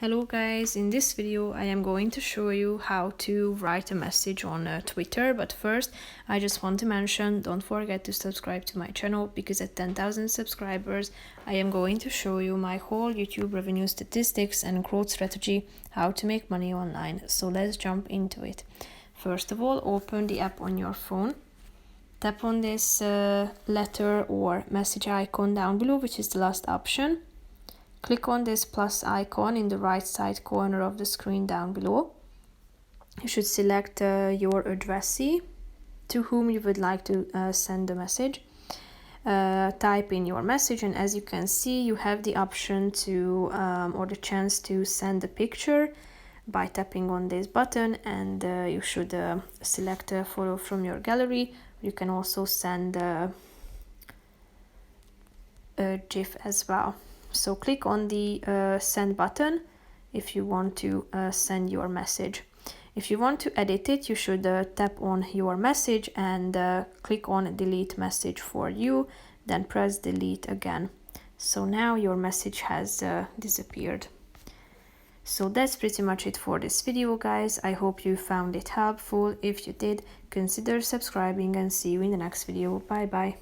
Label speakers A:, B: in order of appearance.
A: Hello guys, in this video I am going to show you how to write a message on Twitter, but first I just want to mention, don't forget to subscribe to my channel, because at 10,000 subscribers I am going to show you my whole YouTube revenue statistics and growth strategy, how to make money online. So let's jump into it. First of all, open the app on your phone. Tap on this letter or message icon down below, which is the last option. Click on this plus icon in the right side corner of the screen down below. You should select your addressee to whom you would like to send the message. Type in your message, and as you can see, you have the option to or the chance to send a picture by tapping on this button, and you should select a photo from your gallery. You can also send a GIF as well. So click on the send button if you want to send your message. If you want to edit it, you should tap on your message and click on delete message for you, then press delete again. So now your message has disappeared. So that's pretty much it for this video, guys. I hope you found it helpful. If you did, consider subscribing, and see you in the next video. Bye bye.